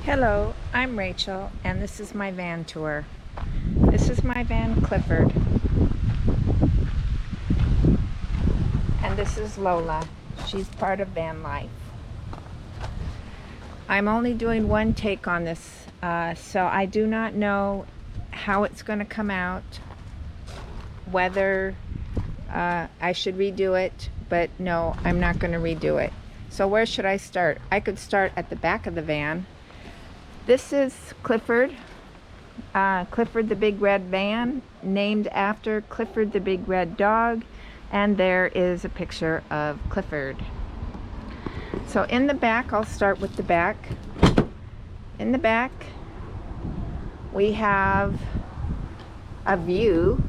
Hello, I'm Rachel, and this is my van tour. This is my van Clifford, and this is Lola. She's part of van life. I'm only doing one take on this, so I do not know how it's going to come out, whether I should redo it, but no, I'm not going to redo it. So where should I start? I could start at the back of the van. This is Clifford. Clifford the Big Red Van, named after Clifford the Big Red Dog, and there is a picture of Clifford. So in the back, I'll start with the back. In the back, we have a view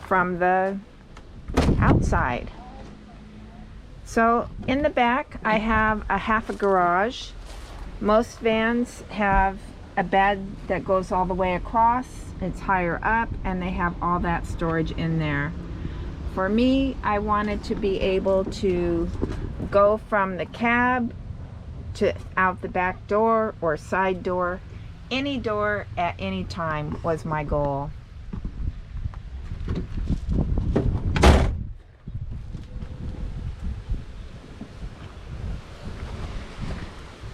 from the outside. So in the back, I have a half a garage. Most vans have a bed that goes all the way across. It's higher up, and they have all that storage in there. For me, I wanted to be able to go from the cab to out the back door or side door. Any door at any time was my goal.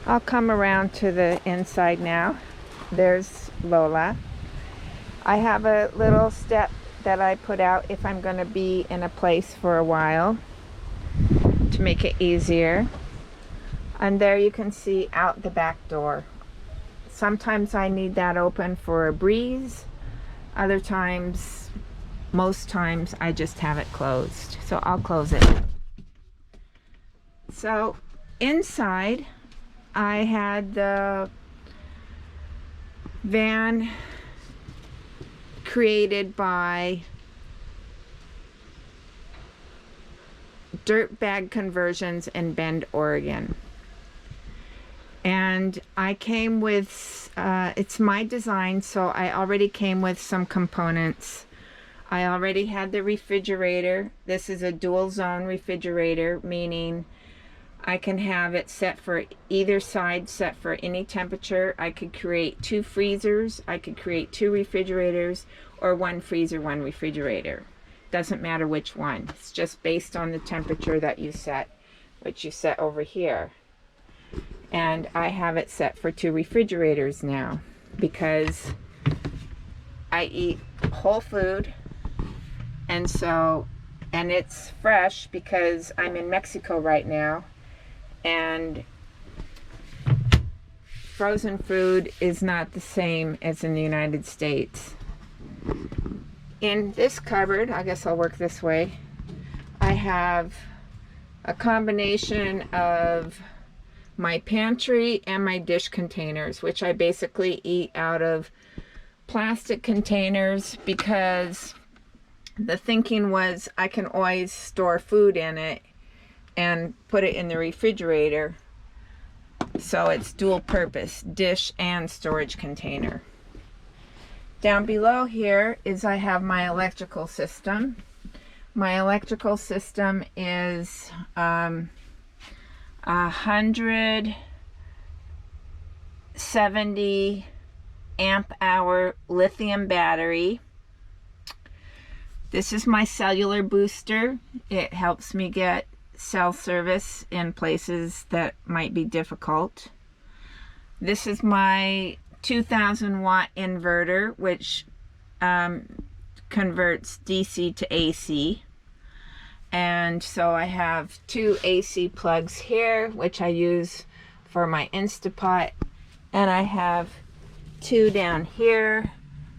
I'll come around to the inside now. There's Lola. I have a little step that I put out if I'm going to be in a place for a while to make it easier. And there you can see out the back door. Sometimes I need that open for a breeze. Other times, most times, I just have it closed. So I'll close it. So inside, I had the van created by Dirt Bag Conversions in Bend, Oregon. And I came with, it's my design, so I already came with some components. I already had the refrigerator. This is a dual zone refrigerator, meaning I can have it set for either side, set for any temperature. I could create 2 freezers, I could create 2 refrigerators, or 1 freezer, 1 refrigerator. Doesn't matter which one. It's just based on the temperature that you set, which you set over here. And I have it set for 2 refrigerators now because I eat whole food, and it's fresh because I'm in Mexico right now. And frozen food is not the same as in the United States. In this cupboard, I guess I'll work this way, I have a combination of my pantry and my dish containers, which I basically eat out of plastic containers because the thinking was I can always store food in it and put it in the refrigerator, so it's dual purpose, dish and storage container. Down below here is I have my electrical system. My electrical system is 170 amp hour lithium battery. This is my cellular booster. It helps me get cell service in places that might be difficult. This is my 2000 watt inverter, which converts DC to AC. And so I have 2 AC plugs here, which I use for my Instapot. And I have 2 down here,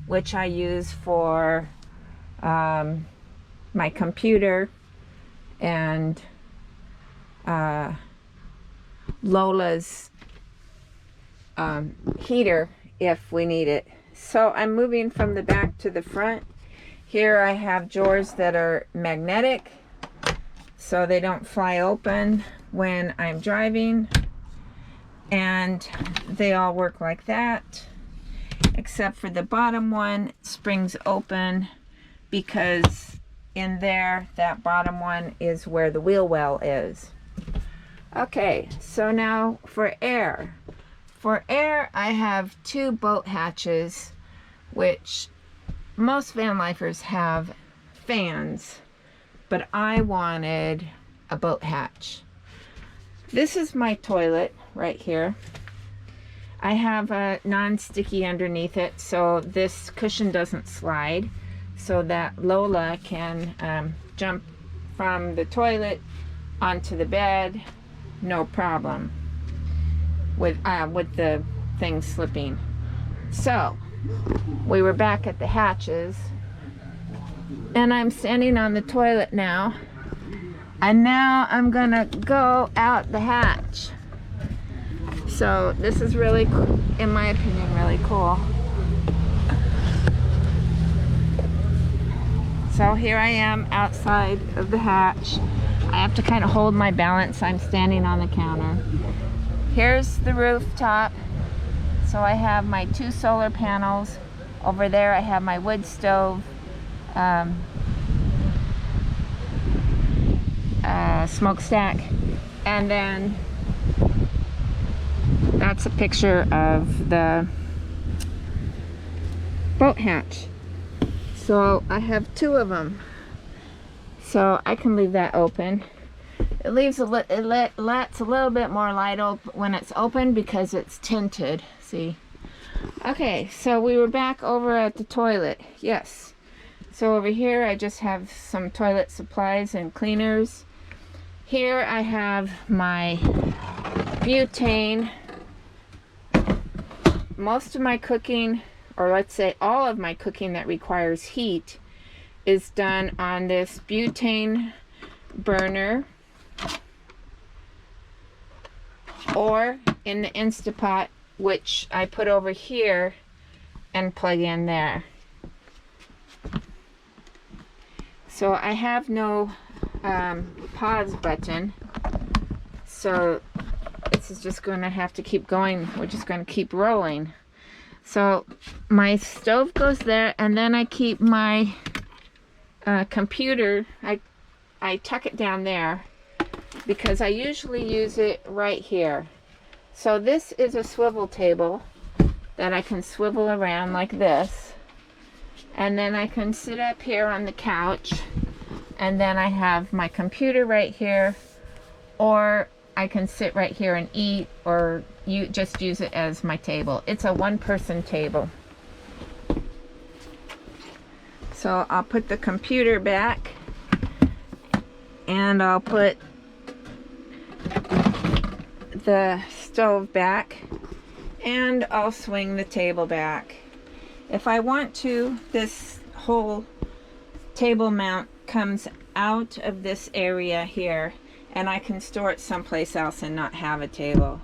which I use for my computer and Lola's heater if we need it. So I'm moving from the back to the front. Here I have drawers that are magnetic, so they don't fly open when I'm driving, and they all work like that, except for the bottom one springs open because in there, that bottom one is where the wheel well is. Okay, so now for air. For air, I have 2 boat hatches, which most van lifers have fans, but I wanted a boat hatch. This is my toilet right here. I have a non-sticky underneath it, so this cushion doesn't slide, so that Lola can jump from the toilet onto the bed, no problem, with the thing slipping. So we were back at the hatches, and I'm standing on the toilet now, and now I'm gonna go out the hatch. So this is really, in my opinion, really cool. So here I am outside of the hatch. I have to kind of hold my balance. I'm standing on the counter. Here's the rooftop. So I have my 2 solar panels. Over there I have my wood stove, smokestack, and then that's a picture of the boat hatch. So I have 2 of them. So I can leave that open. It leaves it lets a little bit more light when it's open because it's tinted. See? Okay, so we were back over at the toilet. Yes. So over here I just have some toilet supplies and cleaners. Here I have my butane. Most of my cooking, or let's say all of my cooking that requires heat, is done on this butane burner or in the Instapot, which I put over here and plug in there. So I have no pause button, so this is just going to have to keep going. We're just going to keep rolling. So my stove goes there, and then I keep my computer, I tuck it down there because I usually use it right here. So this is a swivel table that I can swivel around like this, and then I can sit up here on the couch, and then I have my computer right here, or I can sit right here and eat, or you just use it as my table. It's a 1-person table. So I'll put the computer back, and I'll put the stove back, and I'll swing the table back. If I want to, this whole table mount comes out of this area here, and I can store it someplace else and not have a table.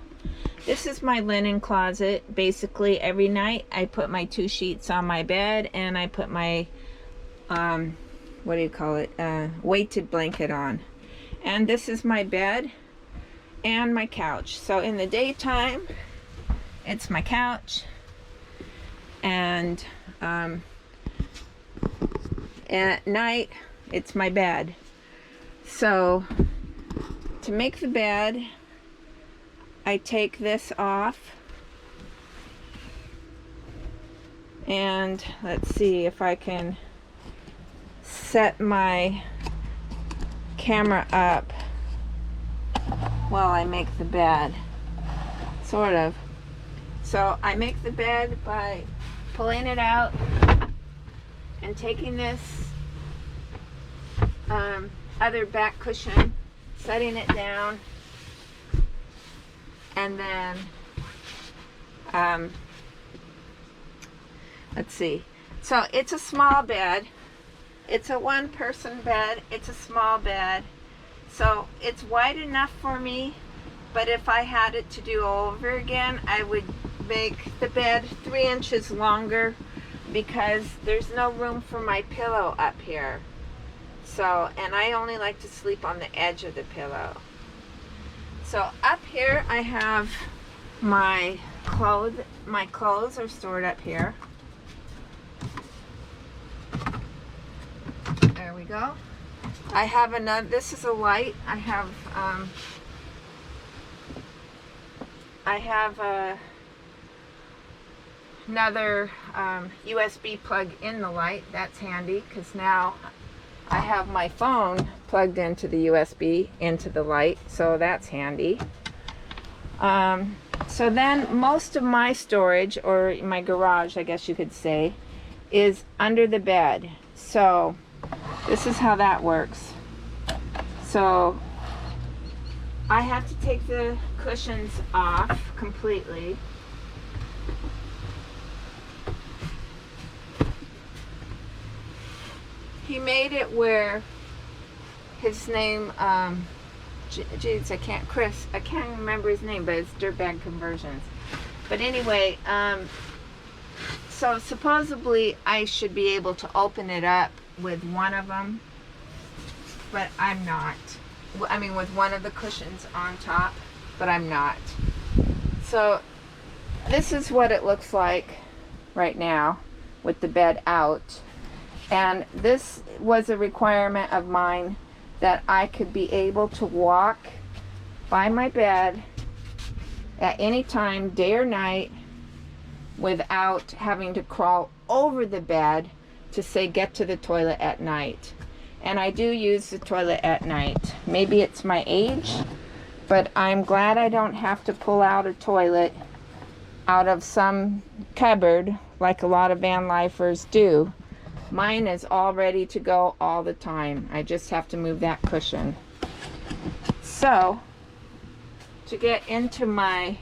This is my linen closet. Basically every night I put my 2 sheets on my bed, and I put my what do you call it, weighted blanket on. And this is my bed and my couch. So in the daytime it's my couch, and at night it's my bed. So to make the bed, I take this off, and let's see if I can set my camera up while I make the bed, sort of. So I make the bed by pulling it out and taking this other back cushion, setting it down, and then let's see. So it's a small bed. It's a 1-person bed. It's a small bed. So it's wide enough for me, but if I had it to do over again, I would make the bed 3 inches longer because there's no room for my pillow up here. So, and I only like to sleep on the edge of the pillow. So up here I have my clothes. My clothes are stored up here. There we go. I have another, this is a light. I have I have another USB plug in the light. That's handy because now I have my phone plugged into the USB into the light, so that's handy. So then most of my storage, or my garage I guess you could say, is under the bed. So this is how that works. So I have to take the cushions off completely. He made it where his name, geez, I can't remember his name, but it's Dirtbag Conversions. But anyway, so supposedly I should be able to open it up with one of them, but I'm not. I mean, with one of the cushions on top, but I'm not. So this is what it looks like right now with the bed out. And this was a requirement of mine, that I could be able to walk by my bed at any time, day or night, without having to crawl over the bed to say get to the toilet at night. And I do use the toilet at night. Maybe it's my age, but I'm glad I don't have to pull out a toilet out of some cupboard like a lot of van lifers do. Mine is all ready to go all the time. I just have to move that cushion. So, to get into my